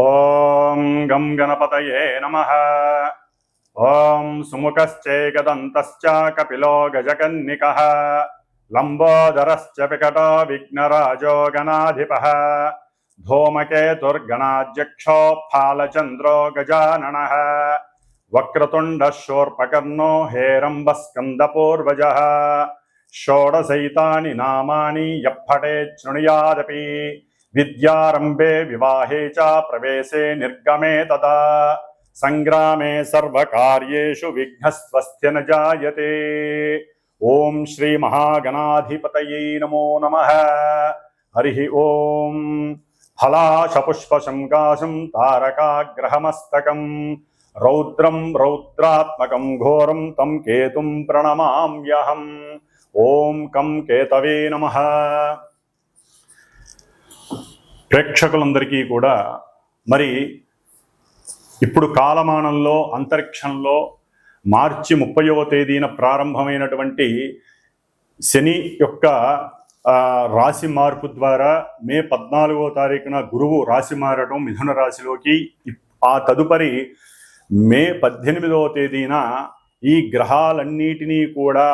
ఓం గం గణపతయే నమః. ఓం సుముఖశ్చేకదంతశ్చ కపిలో గజకన్నికః లంబోదరశ్చ వికటో విఘ్నరాజో గణాధిపః ధూమకేతుర్గణాధ్యక్షో ఫాలచంద్రో గజాననః వక్రతుండః శూర్పకర్ణో హేరంబస్కందపూర్వజः షోడశైతాని నామాని యప్పటే శృణుయాదపి విద్యారంభే వివాహే చ ప్రవేశే నిర్గమే తదా సంగ్రామే సర్వకార్యేషు విఘ్నస్వస్త్య న జాయతే. ఓం శ్రీ మహాగణాధిపతయే నమో నమః. హరి ఓం. ఫలాశపుష్పశంకాశం తారకాగ్రహమస్తకం రౌద్రం రౌద్రాత్మకం ఘోరం తం కేతుం ప్రణమామ్యహం. ఓం కం కేతవే నమః. ప్రేక్షకులందరికీ కూడా మరి ఇప్పుడు కాలమానంలో అంతరిక్షంలో మార్చి 30వ తేదీన ప్రారంభమైనటువంటి శని యొక్క రాశి మార్పు ద్వారా మే 14వ తారీఖున గురువు రాశి మారడం మిథున రాశిలోకి, ఆ తదుపరి మే 18వ తేదీన ఈ గ్రహాలన్నిటినీ కూడా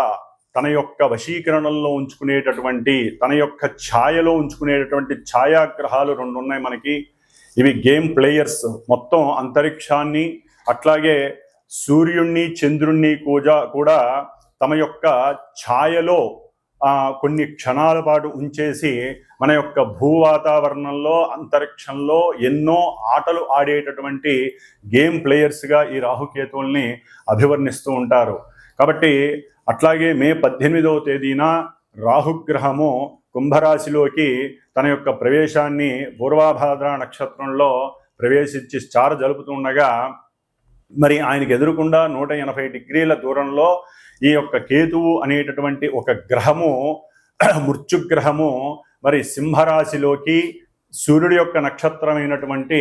తన యొక్క వశీకరణంలో ఉంచుకునేటటువంటి, తన యొక్క ఛాయలో ఉంచుకునేటటువంటి ఛాయాగ్రహాలు రెండు ఉన్నాయి మనకి. ఇవి గేమ్ ప్లేయర్స్. మొత్తం అంతరిక్షాన్ని అట్లాగే సూర్యుణ్ణి చంద్రుణ్ణి కూడా తమ యొక్క ఛాయలో కొన్ని క్షణాల పాటు ఉంచేసి మన యొక్క భూవాతావరణంలో అంతరిక్షంలో ఎన్నో ఆటలు ఆడేటటువంటి గేమ్ ప్లేయర్స్గా ఈ రాహుకేతువుల్ని అభివర్ణిస్తూ ఉంటారు. కాబట్టి అట్లాగే మే 18వ తేదీన రాహుగ్రహము కుంభరాశిలోకి తన యొక్క ప్రవేశాన్ని పూర్వాభాద్ర నక్షత్రంలో ప్రవేశించి స్టార్ జరుపుతుండగా, మరి ఆయనకి ఎదురుకుండా 180 డిగ్రీల దూరంలో ఈ యొక్క కేతువు అనేటటువంటి ఒక గ్రహము, మృత్యుగ్రహము మరి సింహరాశిలోకి సూర్యుడి యొక్క నక్షత్రమైనటువంటి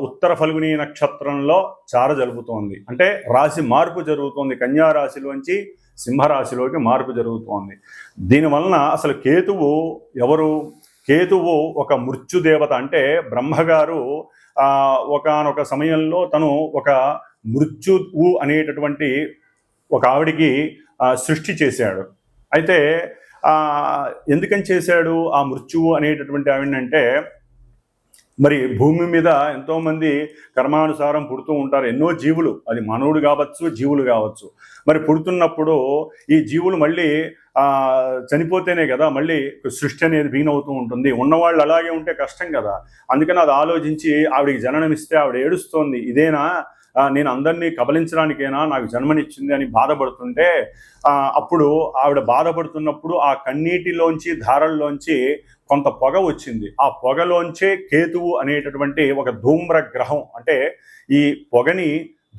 ఉత్తర ఫల్గుని నక్షత్రంలో చార జరుపుతోంది. అంటే రాశి మార్పు జరుగుతోంది. కన్యా రాశిలోంచి సింహరాశిలోకి మార్పు జరుగుతోంది. దీనివలన అసలు కేతువు ఎవరు? కేతువు ఒక మృత్యుదేవత. అంటే బ్రహ్మగారు ఒకానొక సమయంలో తను ఒక మృత్యువు అనేటటువంటి ఒక ఆవిడికి సృష్టి చేశాడు. అయితే ఎందుకని చేశాడు ఆ మృత్యువు అనేటటువంటి ఆవిడంటే, మరి భూమి మీద ఎంతోమంది కర్మానుసారం పుడుతూ ఉంటారు. ఎన్నో జీవులు, అది మానవుడు కావచ్చు, జీవులు కావచ్చు. మరి పుడుతున్నప్పుడు ఈ జీవులు మళ్ళీ చనిపోతేనే కదా మళ్ళీ సృష్టి అనేది బిగినవుతూ ఉంటుంది. ఉన్నవాళ్ళు అలాగే ఉంటే కష్టం కదా. అందుకని అది ఆలోచించి ఆవిడికి జననమిస్తే ఆవిడ ఏడుస్తోంది, ఇదేనా నేను అందరినీ కబలించడానికైనా నాకు జన్మనిచ్చింది అని బాధపడుతుంటే, అప్పుడు ఆవిడ బాధపడుతున్నప్పుడు ఆ కన్నీటిలోంచి ధారల్లోంచి కొంత పొగ వచ్చింది. ఆ పొగలోంచే కేతువు అనేటటువంటి ఒక ధూమ్ర గ్రహం, అంటే ఈ పొగని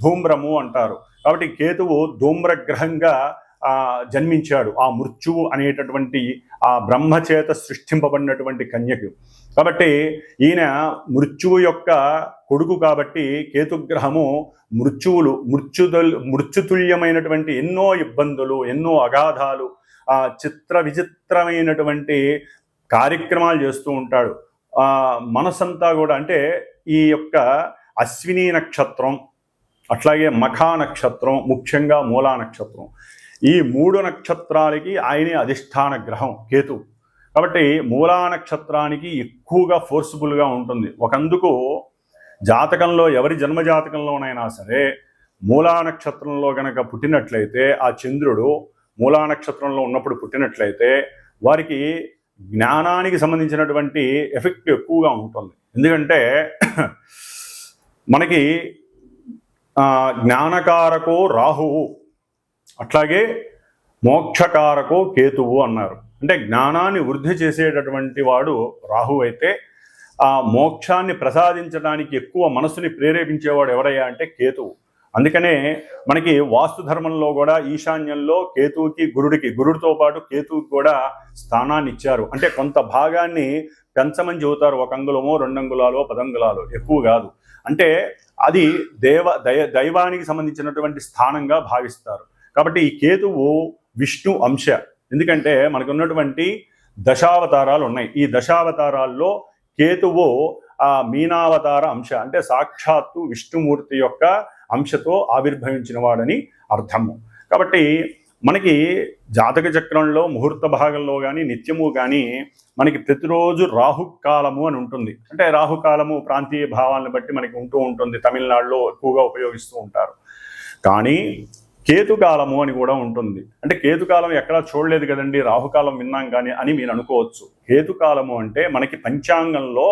ధూమ్రము అంటారు. కాబట్టి కేతువు ధూమ్ర గ్రహంగా జన్మించాడు ఆ మృత్యువు అనేటటువంటి ఆ బ్రహ్మచేత సృష్టింపబడినటువంటి కన్యకు. కాబట్టి మృత్యువు యొక్క కొడుకు కాబట్టి కేతుగ్రహము మృత్యుతుల్యమైనటువంటి ఎన్నో ఇబ్బందులు, ఎన్నో అగాధాలు, చిత్ర విచిత్రమైనటువంటి కార్యక్రమాలు చేస్తూ ఉంటాడు. మనసంతా కూడా, అంటే ఈ యొక్క అశ్విని నక్షత్రం అట్లాగే మఖా నక్షత్రం, ముఖ్యంగా మూలా నక్షత్రం, ఈ 3 నక్షత్రాలకి ఆయనే అధిష్టాన గ్రహం కేతు. కాబట్టి మూలా నక్షత్రానికి ఎక్కువగా ఫోర్స్ఫుల్గా ఉంటుంది. ఒకందుకు జాతకంలో ఎవరి జన్మజాతకంలోనైనా సరే మూలా నక్షత్రంలో కనుక పుట్టినట్లయితే, ఆ చంద్రుడు మూలా నక్షత్రంలో ఉన్నప్పుడు పుట్టినట్లయితే వారికి జ్ఞానానికి సంబంధించినటువంటి ఎఫెక్ట్ ఎక్కువగా ఉంటుంది. ఎందుకంటే మనకి జ్ఞానకారకో రాహువు, అట్లాగే మోక్షకారకో కేతువు అన్నారు. అంటే జ్ఞానాన్ని వృద్ధి చేసేటటువంటి వాడు రాహువు అయితే, ఆ మోక్షాన్ని ప్రసాదించడానికి ఎక్కువ మనసుని ప్రేరేపించేవాడు ఎవరయ్యా అంటే కేతువు. అందుకనే మనకి వాస్తు ధర్మంలో కూడా ఈశాన్యంలో కేతువుకి గురుడితో పాటు కేతువుకి కూడా స్థానాన్ని ఇచ్చారు. అంటే కొంత భాగాన్ని పెంచమని చెబుతారు. 1 అంగుళమో 2 అంగుళాలో 10 అంగుళాలు, ఎక్కువ కాదు. అంటే అది దైవానికి సంబంధించినటువంటి స్థానంగా భావిస్తారు. కాబట్టి ఈ కేతువు విష్ణు అంశ. ఎందుకంటే మనకు ఉన్నటువంటి దశావతారాలు ఉన్నాయి. ఈ దశావతారాల్లో కేతువు ఆ మీనావతార అంశ అంటే సాక్షాత్తు విష్ణుమూర్తి యొక్క అంశతో ఆవిర్భవించిన వాడని అర్థము. కాబట్టి మనకి జాతక చక్రంలో ముహూర్త భాగంలో కానీ నిత్యము కానీ మనకి ప్రతిరోజు రాహుకాలము అని ఉంటుంది. అంటే రాహుకాలము ప్రాంతీయ భావాలను బట్టి మనకి ఉంటూ ఉంటుంది, తమిళనాడులో ఎక్కువగా ఉపయోగిస్తూ ఉంటారు. కానీ కేతుకాలము అని కూడా ఉంటుంది. అంటే కేతుకాలం ఎక్కడా చూడలేదు కదండి, రాహుకాలం విన్నాం కానీ అని మీరు అనుకోవచ్చు. కేతుకాలము అంటే మనకి పంచాంగంలో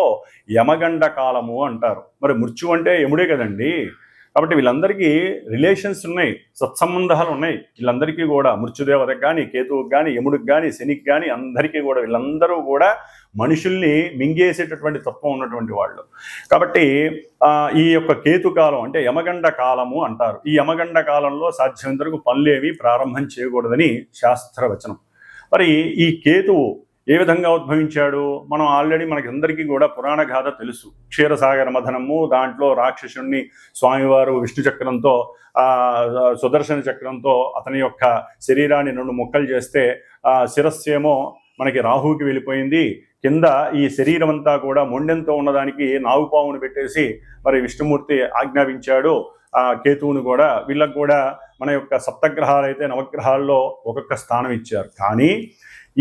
యమగండ కాలము అంటారు. మరి మృత్యు అంటే యముడే కదండి. కాబట్టి వీళ్ళందరికీ రిలేషన్స్ ఉన్నాయి, సత్సంబంధాలు ఉన్నాయి. వీళ్ళందరికీ కూడా మృత్యుదేవతకు కానీ, కేతువుకి కానీ, యముడికి కానీ, శనికి కానీ అందరికీ కూడా వీళ్ళందరూ కూడా మనుషుల్ని మింగేసేటటువంటి తత్వం ఉన్నటువంటి వాళ్ళు. కాబట్టి ఈ యొక్క కేతుకాలం అంటే యమగండ కాలము అంటారు. ఈ యమగండ కాలంలో సాధ్యమైనంతవరకు పనులేవి ప్రారంభం చేయకూడదని శాస్త్రవచనం. మరి ఈ కేతువు ఏ విధంగా ఉద్భవించాడు? మనం ఆల్రెడీ మనకి అందరికీ కూడా పురాణ గాథ తెలుసు. క్షీరసాగర మథనము, దాంట్లో రాక్షసుణ్ణి స్వామివారు విష్ణు చక్రంతో సుదర్శన చక్రంతో అతని యొక్క శరీరాన్ని 2 ముక్కలు చేస్తే శిరస్సేమో మనకి రాహుకి వెళ్ళిపోయింది. కింద ఈ శరీరం అంతా కూడా మొండెంతో ఉన్నదానికి నాగుపావును పెట్టేసి మరి విష్ణుమూర్తి ఆజ్ఞాపించాడు కేతువును కూడా. వీళ్ళకు కూడా మన యొక్క సప్తగ్రహాలు అయితే నవగ్రహాల్లో ఒక్కొక్క స్థానం ఇచ్చారు. కానీ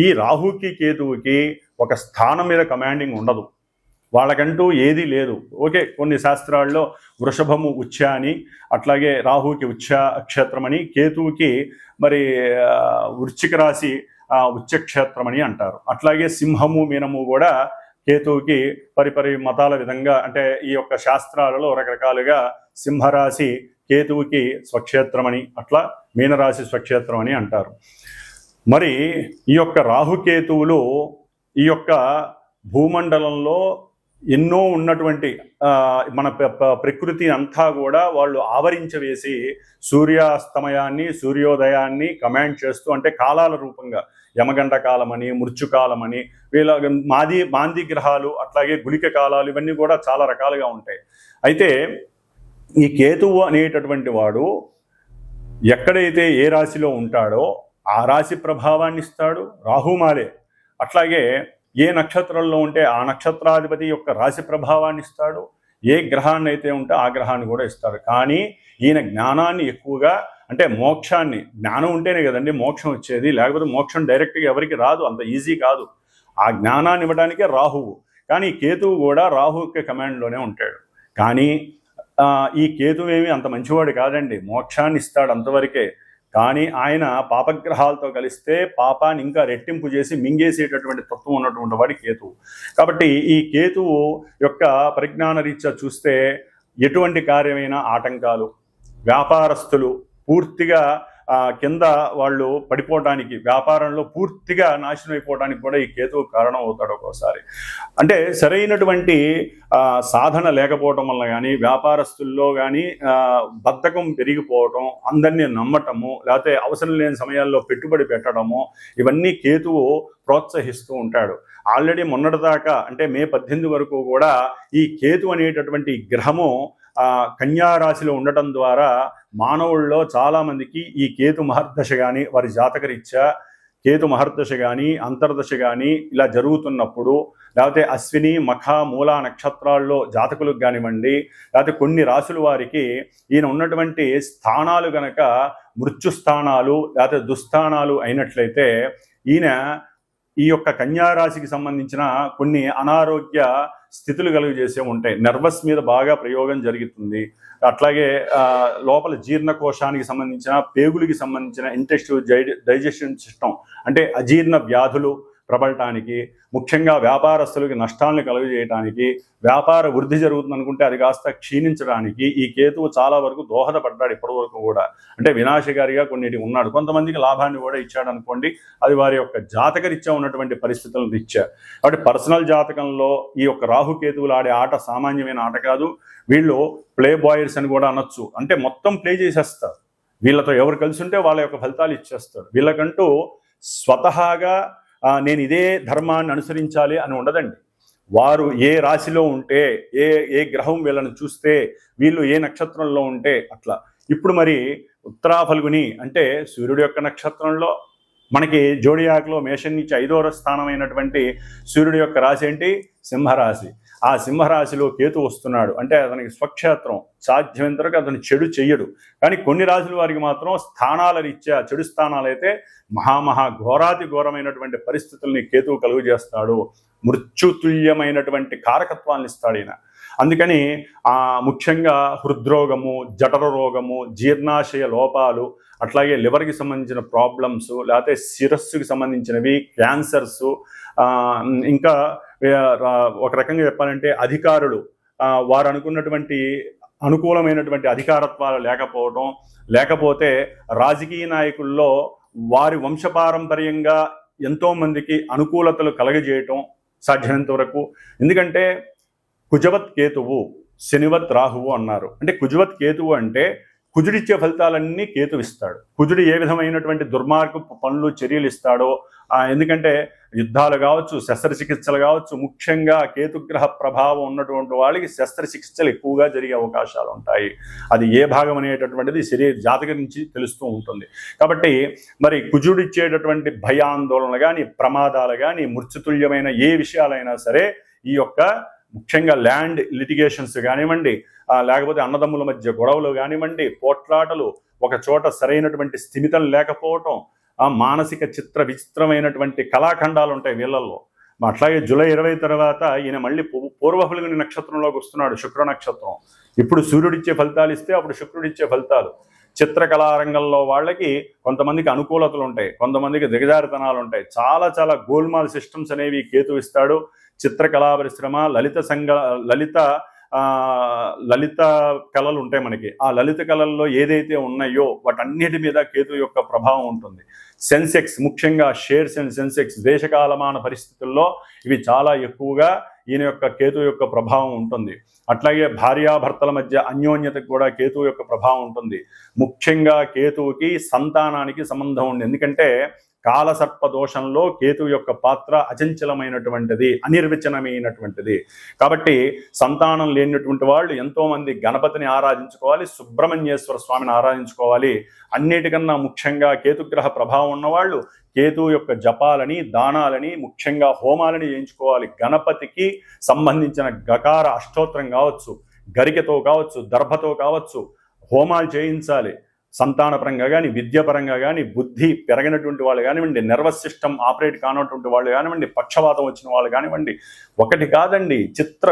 ఈ రాహుకి కేతువుకి ఒక స్థానం మీద కమాండింగ్ ఉండదు, వాళ్ళకంటూ ఏదీ లేదు. ఓకే, కొన్ని శాస్త్రాల్లో వృషభము ఉచ్చ అని, అట్లాగే రాహుకి ఉచ్చ క్షేత్రం అని, కేతువుకి మరి వృశ్చిక రాశి ఉచ్చక్షేత్రం అని అంటారు. అట్లాగే సింహము మీనము కూడా కేతువుకి పరిపరి మతాల విధంగా అంటే ఈ యొక్క శాస్త్రాలలో రకరకాలుగా సింహరాశి కేతువుకి స్వక్షేత్రమని, అట్లా మీనరాశి స్వక్షేత్రం అని అంటారు. మరి ఈ యొక్క రాహుకేతువులు ఈ యొక్క భూమండలంలో ఎన్నో ఉన్నటువంటి మన ప్రకృతి అంతా కూడా వాళ్ళు ఆవరించవేసి సూర్యాస్తమయాన్ని సూర్యోదయాన్ని కమాండ్ చేస్తూ, అంటే కాలాల రూపంగా యమగండ కాలమని, మృత్యుకాలమని, వీళ్ళ మాంది గ్రహాలు, అట్లాగే గుళిక కాలాలు, ఇవన్నీ కూడా చాలా రకాలుగా ఉంటాయి. అయితే ఈ కేతువు అనేటటువంటి వాడు ఎక్కడైతే ఏ రాశిలో ఉంటాడో ఆ రాశి ప్రభావాన్ని ఇస్తాడు, రాహుమాలే. అట్లాగే ఏ నక్షత్రంలో ఉంటే ఆ నక్షత్రాధిపతి యొక్క రాశి ప్రభావాన్ని ఇస్తాడు, ఏ గ్రహాన్ని అయితే ఉంటే ఆ గ్రహాన్ని కూడా ఇస్తాడు. కానీ ఈయన జ్ఞానాన్ని ఎక్కువగా, అంటే మోక్షాన్ని, జ్ఞానం ఉంటేనే కదండి మోక్షం వచ్చేది, లేకపోతే మోక్షం డైరెక్ట్గా ఎవరికి రాదు, అంత ఈజీ కాదు. ఆ జ్ఞానాన్ని ఇవ్వడానికే రాహువు. కానీ కేతువు కూడా రాహువుకి కమాండ్లోనే ఉంటాడు. కానీ ఈ కేతువు ఏమి అంత మంచివాడు కాదండి, మోక్షాన్ని ఇస్తాడు అంతవరకే. కానీ ఆయన పాపగ్రహాలతో కలిస్తే పాపాన్ని ఇంకా రెట్టింపు చేసి మింగేసేటటువంటి తత్వం ఉన్నటువంటి వాడి కేతువు. కాబట్టి ఈ కేతువు యొక్క పరిజ్ఞాన రీత్యా చూస్తే ఎటువంటి కార్యమైన ఆటంకాలు, వ్యాపారస్తులు పూర్తిగా కింద వాళ్ళు పడిపోవడానికి, వ్యాపారంలో పూర్తిగా నాశనం అయిపోవడానికి కూడా ఈ కేతువు కారణం అవుతాడు ఒక్కోసారి. అంటే సరైనటువంటి సాధన లేకపోవటం వల్ల కానీ, వ్యాపారస్తుల్లో కానీ బద్ధకం పెరిగిపోవటం, అందరినీ నమ్మటము, లేకపోతే అవసరం లేని సమయాల్లో పెట్టుబడి పెట్టడము, ఇవన్నీ కేతువు ప్రోత్సహిస్తూ ఉంటాడు. ఆల్రెడీ మొన్నటిదాకా అంటే మే 18 వరకు కూడా ఈ కేతు అనేటటువంటి గ్రహము కన్యారాశిలో ఉండటం ద్వారా మానవుల్లో చాలామందికి ఈ కేతు మహర్దశ కానీ, వారి జాతకరీత్యా కేతు మహర్దశ కానీ, అంతర్దశ కానీ ఇలా జరుగుతున్నప్పుడు, లేకపోతే అశ్విని మఖ మూల నక్షత్రాల్లో జాతకులకు కానివ్వండి, లేకపోతే కొన్ని రాశుల వారికి ఈయన ఉన్నటువంటి స్థానాలు గనక మృత్యుస్థానాలు లేకపోతే దుస్థానాలు అయినట్లయితే ఈయన ఈ యొక్క కన్యారాశికి సంబంధించిన కొన్ని అనారోగ్య స్థితులు కలుగజేసే ఉంటాయి. నర్వస్ మీద బాగా ప్రయోగం జరుగుతుంది. అట్లాగే లోపల జీర్ణకోశానికి సంబంధించిన, పేగులకి సంబంధించిన ఇంటెస్టివ్ డైజెషన్ సిస్టమ్ అంటే అజీర్ణ వ్యాధులు ప్రబలటానికి, ముఖ్యంగా వ్యాపారస్తులకి నష్టాలను కలుగజేయడానికి, వ్యాపార వృద్ధి జరుగుతుంది అనుకుంటే అది కాస్త క్షీణించడానికి ఈ కేతువు చాలా వరకు దోహదపడ్డాడు ఇప్పటి వరకు కూడా. అంటే వినాశకారిగా కొన్నిటి ఉన్నాడు. కొంతమందికి లాభాన్ని కూడా ఇచ్చాడు అనుకోండి, అది వారి యొక్క జాతకరీత్యా ఉన్నటువంటి పరిస్థితులను రీత్యా. కాబట్టి పర్సనల్ జాతకంలో ఈ యొక్క రాహుకేతువులు ఆడే ఆట సామాన్యమైన ఆట కాదు. వీళ్ళు ప్లే బాయర్స్ అని కూడా అనొచ్చు. అంటే మొత్తం ప్లే చేసేస్తారు. వీళ్ళతో ఎవరు కలిసి ఉంటే వాళ్ళ యొక్క ఫలితాలు ఇచ్చేస్తారు. వీళ్ళకంటూ స్వతహాగా నేను ఇదే ధర్మాన్ని అనుసరించాలి అని ఉండదండి. వారు ఏ రాశిలో ఉంటే, ఏ గ్రహం వీళ్ళని చూస్తే, వీళ్ళు ఏ నక్షత్రంలో ఉంటే అట్లా. ఇప్పుడు మరి ఉత్తరా ఫల్గుని అంటే సూర్యుడి యొక్క నక్షత్రంలో మనకి జోడియాక్లో మేషం నుంచి 5వ స్థానం అయినటువంటి సూర్యుడి యొక్క రాశి ఏంటి? సింహరాశి. ఆ సింహరాశిలో కేతు వస్తున్నాడు అంటే అతనికి స్వక్షేత్రం, సాధ్యమైనంత వరకు అతను చెడు చెయ్యడు. కానీ కొన్ని రాశుల వారికి మాత్రం స్థానాల రీత్యా చెడు స్థానాలైతే ఘోరాతి ఘోరమైనటువంటి పరిస్థితుల్ని కేతువు కలుగు చేస్తాడు. మృత్యుతుల్యమైనటువంటి కారకత్వాన్ని ఇస్తాడు ఈయన. అందుకని ముఖ్యంగా హృద్రోగము, జఠర రోగము, జీర్ణాశయ లోపాలు, అట్లాగే లివర్కి సంబంధించిన ప్రాబ్లమ్స్, లేకపోతే శిరస్సుకి సంబంధించినవి, క్యాన్సర్స్, ఇంకా ఒక రకంగా చెప్పాలంటే అధికారులు వారు అనుకున్నటువంటి అనుకూలమైనటువంటి అధికారత్వాలు లేకపోవడం, లేకపోతే రాజకీయ నాయకుల్లో వారి వంశపారంపర్యంగా ఎంతోమందికి అనుకూలతలు కలగజేయటం సాధ్యమైనంత వరకు. ఎందుకంటే కుజవత్ కేతువు శనివత్ రాహువు అన్నారు. అంటే కుజవత్ కేతువు అంటే కుజుడిచ్చే ఫలితాలన్నీ కేతు ఇస్తాడు. కుజుడు ఏ విధమైనటువంటి దుర్మార్గపు పనులు చర్యలు ఇస్తాడో, ఎందుకంటే యుద్ధాలు కావచ్చు, శస్త్రచికిత్సలు కావచ్చు, ముఖ్యంగా కేతుగ్రహ ప్రభావం ఉన్నటువంటి వాళ్ళకి శస్త్రచికిత్సలు ఎక్కువగా జరిగే అవకాశాలు ఉంటాయి. అది ఏ భాగం అనేటటువంటిది శరీర జాతకం నుంచి తెలుస్తూ ఉంటుంది. కాబట్టి మరి కుజుడిచ్చేటటువంటి భయాందోళనలు కానీ, ప్రమాదాలు కానీ, మృత్యుతుల్యమైన ఏ విషయాలైనా సరే, ఈ యొక్క ముఖ్యంగా ల్యాండ్ లిటిగేషన్స్ కానివ్వండి, లేకపోతే అన్నదమ్ముల మధ్య గొడవలు కానివ్వండి, పోట్లాటలు, ఒక చోట సరైనటువంటి స్థిమితం లేకపోవటం, మానసిక విచిత్రమైనటువంటి కళాఖండాలు ఉంటాయి వీళ్ళల్లో. అట్లాగే జూలై 20 తర్వాత ఈయన మళ్ళీ పూర్వఫల్గుని నక్షత్రంలోకి వస్తున్నాడు, శుక్ర నక్షత్రం. ఇప్పుడు సూర్యుడిచ్చే ఫలితాలు ఇస్తే అప్పుడు శుక్రుడిచ్చే ఫలితాలు. చిత్రకళారంగంలో వాళ్ళకి కొంతమందికి అనుకూలతలు ఉంటాయి, కొంతమందికి దిగజారితనాలు ఉంటాయి. చాలా చాలా గోల్మాల్ సిస్టమ్స్ అనేవి కేతు ఇస్తాడు. చిత్రకళా పరిశ్రమ, లలిత కళలు ఉంటాయి మనకి. ఆ లలిత కళల్లో ఏదైతే ఉన్నాయో వాటన్నిటి మీద కేతు యొక్క ప్రభావం ఉంటుంది. సెన్సెక్స్, ముఖ్యంగా షేర్స్ అండ్ సెన్సెక్స్ దేశకాలమాన పరిస్థితుల్లో ఇవి చాలా ఎక్కువగా ఈయన యొక్క కేతు యొక్క ప్రభావం ఉంటుంది. అట్లాగే భార్యాభర్తల మధ్య అన్యోన్యతకు కూడా కేతువు యొక్క ప్రభావం ఉంటుంది. ముఖ్యంగా కేతువుకి సంతానానికి సంబంధం ఉంది. ఎందుకంటే కాలసర్ప దోషంలో కేతు యొక్క పాత్ర అచంచలమైనటువంటిది, అనిర్వచనమైనటువంటిది. కాబట్టి సంతానం లేనటువంటి వాళ్ళు ఎంతోమంది గణపతిని ఆరాధించుకోవాలి, సుబ్రహ్మణ్యేశ్వర స్వామిని ఆరాధించుకోవాలి. అన్నిటికన్నా ముఖ్యంగా కేతుగ్రహ ప్రభావం ఉన్నవాళ్ళు కేతు యొక్క జపాలని, దానాలని, ముఖ్యంగా హోమాలని చేయించుకోవాలి. గణపతికి సంబంధించిన గకార అష్టోత్తరం కావచ్చు, గరికతో కావచ్చు, దర్భతో కావచ్చు, హోమాలు చేయించాలి. సంతానపరంగా కానీ, విద్యాపరంగా కానీ, బుద్ధి పెరగినటువంటి వాళ్ళు కానివ్వండి, నర్వస్ సిస్టమ్ ఆపరేట్ కానటువంటి వాళ్ళు కానివ్వండి, పక్షవాతం వచ్చిన వాళ్ళు కానివ్వండి, ఒకటి కాదండి,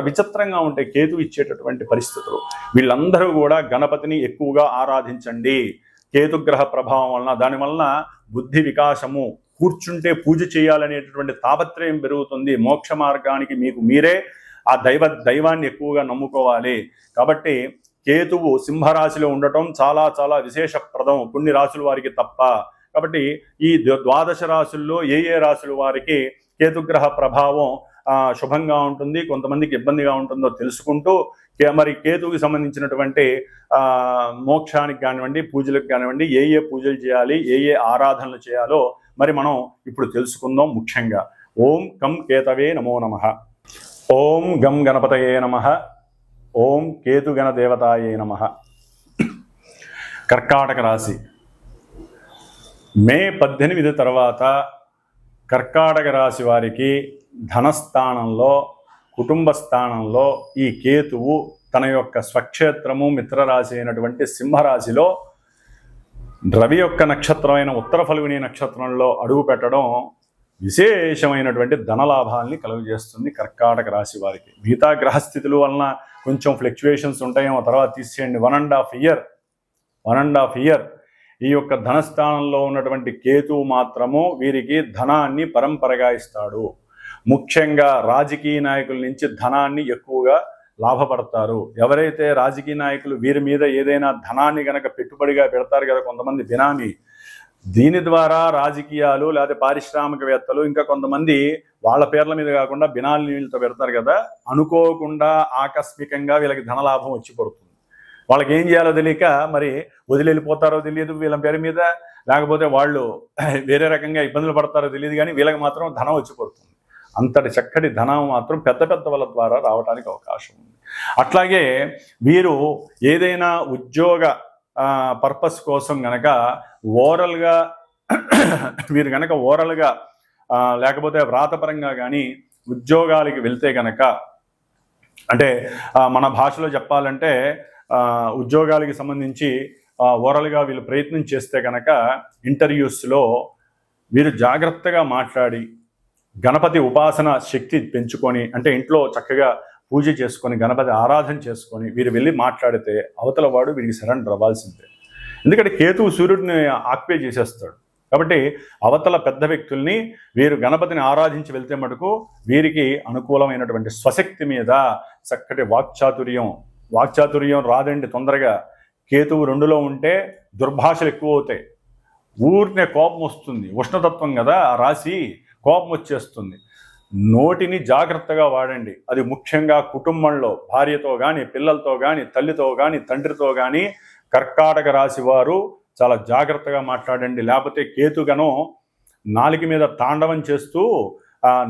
విచిత్రంగా ఉంటాయి కేతు ఇచ్చేటటువంటి పరిస్థితులు. వీళ్ళందరూ కూడా గణపతిని ఎక్కువగా ఆరాధించండి. కేతుగ్రహ ప్రభావం వలన, దానివలన బుద్ధి వికాసము, కూర్చుంటే పూజ చేయాలనేటటువంటి తాపత్రయం పెరుగుతుంది. మోక్ష మార్గానికి మీకు మీరే ఆ దైవాన్ని ఎక్కువగా నమ్ముకోవాలి. కాబట్టి కేతువు సింహరాశిలో ఉండటం చాలా చాలా విశేషప్రదం, కొన్ని రాశుల వారికి తప్ప. కాబట్టి ఈ 12 రాశుల్లో ఏ రాశుల వారికి కేతుగ్రహ ప్రభావం శుభంగా ఉంటుంది, కొంతమందికి ఇబ్బందిగా ఉంటుందో తెలుసుకుంటూ, మరి కేతువుకి సంబంధించినటువంటి మోక్షానికి కానివ్వండి, పూజలకు కానివ్వండి, ఏ పూజలు చేయాలి, ఏ ఆరాధనలు చేయాలో మరి మనం ఇప్పుడు తెలుసుకుందాం. ముఖ్యంగా ఓం కం కేతవే నమో నమః, ఓం గం గణపతయే నమః, ఓం కేతుగణ దేవతాయే నమః. కర్కాటక రాశి మే 18 తర్వాత కర్కాటక రాశి వారికి ధనస్థానంలో, కుటుంబ స్థానంలో ఈ కేతువు తన యొక్క స్వక్షేత్రము, మిత్రరాశి అయినటువంటి సింహరాశిలో రవి యొక్క నక్షత్రమైన ఉత్తర ఫల్గుని నక్షత్రంలో అడుగు పెట్టడం విశేషమైనటువంటి ధనలాభాల్ని కలుగజేస్తుంది కర్కాటక రాశి వారికి. మిగతా గ్రహస్థితుల వలన కొంచెం ఫ్లక్చువేషన్స్ ఉంటాయేమో, తర్వాత తీసేయండి. 1.5 ఇయర్ ఈ యొక్క ధనస్థానంలో ఉన్నటువంటి కేతువు మాత్రము వీరికి ధనాన్ని పరంపరగా ఇస్తాడు. ముఖ్యంగా రాజకీయ నాయకుల నుంచి ధనాన్ని ఎక్కువగా లాభపడతారు. ఎవరైతే రాజకీయ నాయకులు వీరి మీద ఏదైనా ధనాన్ని గనక పెట్టుబడిగా పెడతారు కదా కొంతమంది బినామీ, దీని ద్వారా రాజకీయాలు లేదా పారిశ్రామికవేత్తలు ఇంకా కొంతమంది వాళ్ళ పేర్ల మీద కాకుండా బినామీలతో పెడతారు కదా, అనుకోకుండా ఆకస్మికంగా వీళ్ళకి ధనలాభం వచ్చి పడుతుంది. వాళ్ళకి ఏం చేయాలో తెలియక మరి వదిలి వెళ్ళిపోతారో తెలియదు వీళ్ళ పేరు మీద, లేకపోతే వాళ్ళు వేరే రకంగా ఇబ్బందులు పడతారో తెలియదు, కానీ వీళ్ళకి మాత్రం ధనం వచ్చి పడుతుంది. అంతటి చక్కటి ధనం మాత్రం పెద్ద వాళ్ళ ద్వారా రావడానికి అవకాశం ఉంది. అట్లాగే వీరు ఏదైనా ఉద్యోగ పర్పస్ కోసం గనక ఓరల్గా వీరు గనక లేకపోతే వ్రాతపరంగా కానీ ఉద్యోగాలకి వెళ్తే గనక అంటే మన భాషలో చెప్పాలంటే ఉద్యోగాలకి సంబంధించి ఓరల్గా వీళ్ళు ప్రయత్నం చేస్తే కనుక ఇంటర్వ్యూస్లో వీరు జాగ్రత్తగా మాట్లాడి గణపతి ఉపాసన శక్తి పెంచుకొని, అంటే ఇంట్లో చక్కగా పూజ చేసుకొని గణపతి ఆరాధన చేసుకొని వీరు వెళ్ళి మాట్లాడితే అవతల వాడు వీడికి సరెండర్ అవ్వాల్సిందే. ఎందుకంటే కేతువు సూర్యుడిని ఆక్యుపై చేసేస్తాడు. కాబట్టి అవతల పెద్ద వ్యక్తుల్ని వీరు గణపతిని ఆరాధించి వెళ్తే మటుకు వీరికి అనుకూలమైనటువంటి స్వశక్తి మీద చక్కటి వాక్చాతుర్యం రాదండి తొందరగా. కేతువు 2లో ఉంటే దుర్భాషలు ఎక్కువ అవుతాయి, ఊరినే కోపం వస్తుంది, ఉష్ణతత్వం కదా ఆ రాశి, కోపం వచ్చేస్తుంది. నోటిని జాగ్రత్తగా వాడండి. అది ముఖ్యంగా కుటుంబంలో భార్యతో కానీ, పిల్లలతో కానీ, తల్లితో కానీ, తండ్రితో కానీ కర్కాటక రాశి వారు చాలా జాగ్రత్తగా మాట్లాడండి. లేకపోతే కేతుగణం నాలుక మీద తాండవం చేస్తూ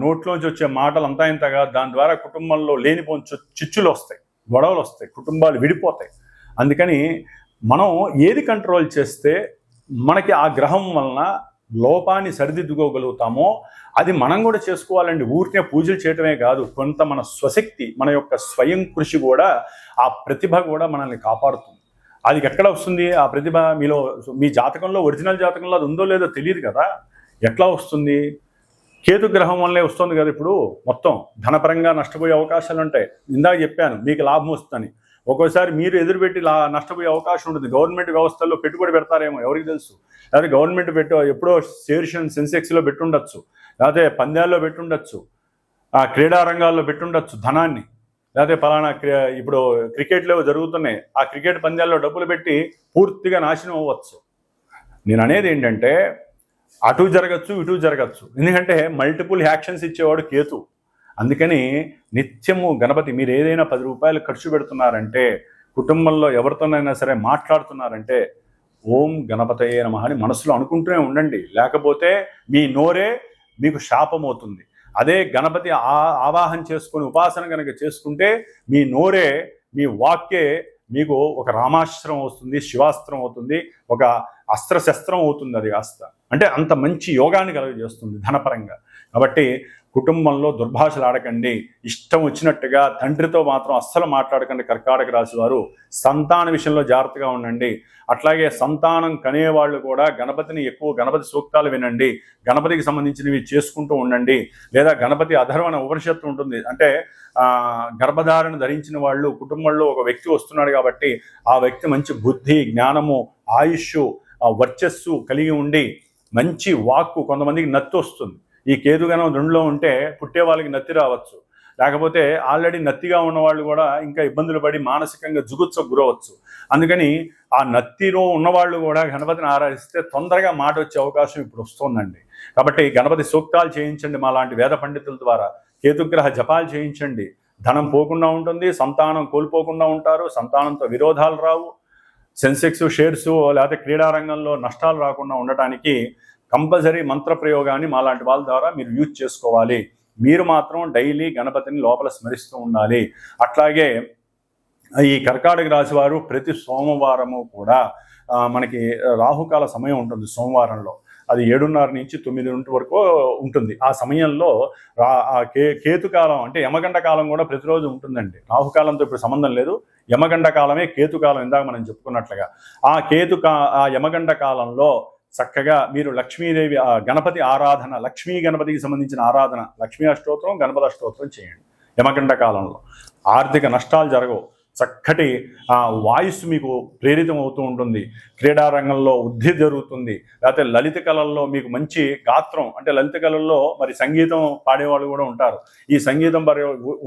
నోట్లోంచి వచ్చే మాటలు అంతా ఇంతగా దాని ద్వారా కుటుంబంలో లేనిపోని చిచ్చులు వస్తాయి, గొడవలు వస్తాయి, కుటుంబాలు విడిపోతాయి. అందుకని మనం ఏది కంట్రోల్ చేస్తే మనకి ఆ గ్రహం వలన లోపాన్ని సరిదిద్దుకోగలుగుతామో అది మనం కూడా చేసుకోవాలండి. ఊరికే పూజలు చేయటమే కాదు, కొంత మన స్వశక్తి, మన యొక్క స్వయం కృషి కూడా, ఆ ప్రతిభ కూడా మనల్ని కాపాడుతుంది. అది ఎక్కడ వస్తుంది ఆ ప్రతిభ? మీలో, మీ జాతకంలో, ఒరిజినల్ జాతకంలో అది ఉందో లేదో తెలియదు కదా, ఎట్లా వస్తుంది? కేతు గ్రహం వల్లే వస్తుంది కదా. ఇప్పుడు మొత్తం ధనపరంగా నష్టపోయే అవకాశాలు ఉంటాయి. ఇందాక చెప్పాను మీకు లాభం వస్తుందని. ఒక్కోసారి మీరు ఎదురుపెట్టి నష్టపోయే అవకాశం ఉంటుంది. గవర్నమెంట్ వ్యవస్థల్లో పెట్టుబడి పెడతారేమో, ఎవరికి తెలుసు? లేకపోతే గవర్నమెంట్ ఎప్పుడో షేర్స్ సెన్సెక్స్లో పెట్టుండొచ్చు, లేకపోతే పందాల్లో పెట్టుండొచ్చు, క్రీడా రంగాల్లో పెట్టుండొచ్చు ధనాన్ని. లేకపోతే పలానా ఇప్పుడు క్రికెట్లో జరుగుతున్నాయి, ఆ క్రికెట్ పందాల్లో డబ్బులు పెట్టి పూర్తిగా నాశనం అవ్వచ్చు. నేను అనేది ఏంటంటే అటు జరగచ్చు, ఇటు జరగచ్చు. ఎందుకంటే మల్టిపుల్ యాక్షన్స్ ఇచ్చేవాడు కేతు. అందుకని నిత్యము గణపతి, మీరు ఏదైనా 10 రూపాయలు ఖర్చు పెడుతున్నారంటే, కుటుంబంలో ఎవరితోనైనా సరే మాట్లాడుతున్నారంటే ఓం గణపతయే నమః అని మనసులో అనుకుంటూనే ఉండండి. లేకపోతే మీ నోరే మీకు శాపం అవుతుంది. అదే గణపతి ఆవాహన చేసుకొని ఉపాసన కనుక చేసుకుంటే మీ నోరే, మీ వాక్యే మీకు ఒక రామాస్త్రం అవుతుంది, శివాస్త్రం అవుతుంది, ఒక అస్త్రశస్త్రం అవుతుంది. అది కాస్త అంటే అంత మంచి యోగాన్ని కలుగజేస్తుంది ధనపరంగా. కాబట్టి కుటుంబంలో దుర్భాషలు ఆడకండి, ఇష్టం వచ్చినట్టుగా. తండ్రితో మాత్రం అస్సలు మాట్లాడకండి కర్కాటక రాశి వారు. సంతాన విషయంలో జాగ్రత్తగా ఉండండి. అట్లాగే సంతానం కనేవాళ్ళు కూడా గణపతి సూక్తాలు వినండి, గణపతికి సంబంధించినవి చేసుకుంటూ ఉండండి. లేదా గణపతి అధర్వణ ఉపనిషత్తు ఉంటుంది, అంటే గర్భధారణ ధరించిన వాళ్ళు కుటుంబంలో ఒక వ్యక్తి వస్తున్నాడు కాబట్టి ఆ వ్యక్తి మంచి బుద్ధి, జ్ఞానము, ఆయుష్, వర్చస్సు కలిగి ఉండి మంచి వాక్కు. కొంతమందికి నత్తి వస్తుంది. ఈ కేతుగణం 2లో ఉంటే పుట్టే వాళ్ళకి నత్తి రావచ్చు, లేకపోతే ఆల్రెడీ నత్తిగా ఉన్నవాళ్ళు కూడా ఇంకా ఇబ్బందులు పడి మానసికంగా జుగుత్సకు గురవచ్చు. అందుకని ఆ నత్తిలో ఉన్నవాళ్ళు కూడా గణపతిని ఆరాధిస్తే తొందరగా మాట వచ్చే అవకాశం ఇప్పుడు వస్తుందండి. కాబట్టి గణపతి సూక్తాలు చేయించండి మా లాంటి వేద పండితుల ద్వారా. కేతుగ్రహ జపాలు చేయించండి. ధనం పోకుండా ఉంటుంది, సంతానం కోల్పోకుండా ఉంటారు, సంతానంతో విరోధాలు రావు, సెన్సెక్స్, షేర్స్ లేకపోతే క్రీడారంగంలో నష్టాలు రాకుండా ఉండటానికి కంపల్సరీ మంత్ర ప్రయోగాన్ని మాలాంటి వాళ్ళ ద్వారా మీరు యూజ్ చేసుకోవాలి. మీరు మాత్రం డైలీ గణపతిని లోపల స్మరిస్తూ ఉండాలి. అట్లాగే ఈ కర్కాటక రాశి వారు ప్రతి సోమవారము కూడా మనకి రాహుకాల సమయం ఉంటుంది సోమవారంలో. అది 7:30 నుంచి 9 వరకు ఉంటుంది. ఆ సమయంలో కేతుకాలం అంటే యమగండ కాలం కూడా ప్రతిరోజు ఉంటుందండి. రాహుకాలంతో ఇప్పుడు సంబంధం లేదు, యమగండ కాలమే కేతుకాలం. ఇందాక మనం చెప్పుకున్నట్లుగా ఆ యమగండ కాలంలో చక్కగా మీరు లక్ష్మీదేవి గణపతి ఆరాధన, లక్ష్మీ గణపతికి సంబంధించిన ఆరాధన, లక్ష్మీ అష్టోత్తరం, గణపతి అష్టోత్తరం చేయండి. యమగండ కాలంలో ఆర్థిక నష్టాలు జరగవు. చక్కటి వాయిస్ మీకు ప్రేరితం అవుతూ ఉంటుంది. క్రీడారంగంలో వృద్ధి జరుగుతుంది. లేకపోతే లలిత కళల్లో మీకు మంచి గాత్రం, అంటే లలిత కళల్లో మరి సంగీతం పాడేవాళ్ళు కూడా ఉంటారు. ఈ సంగీతం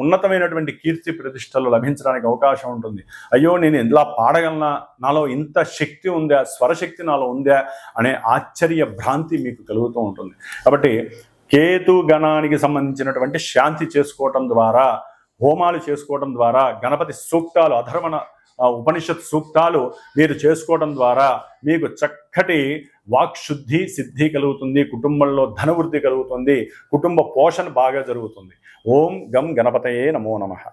ఉన్నతమైనటువంటి కీర్తి ప్రతిష్టలు లభించడానికి అవకాశం ఉంటుంది. అయ్యో నేను ఇలా పాడగలనా, నాలో ఇంత శక్తి ఉందా, స్వరశక్తి నాలో ఉందా అనే ఆశ్చర్య భ్రాంతి మీకు కలుగుతూ ఉంటుంది. కాబట్టి కేతు గణానికి సంబంధించినటువంటి శాంతి చేసుకోవటం ద్వారా, హోమాలు చేసుకోవడం ద్వారా, గణపతి సూక్తాలు, అధర్వణ ఉపనిషత్ సూక్తాలు మీరు చేసుకోవడం ద్వారా మీకు చక్కటి వాక్శుద్ధి సిద్ధి కలుగుతుంది. కుటుంబంలో ధనవృద్ధి కలుగుతుంది. కుటుంబ పోషణ బాగా జరుగుతుంది. ఓం గం గణపతయే నమో నమః.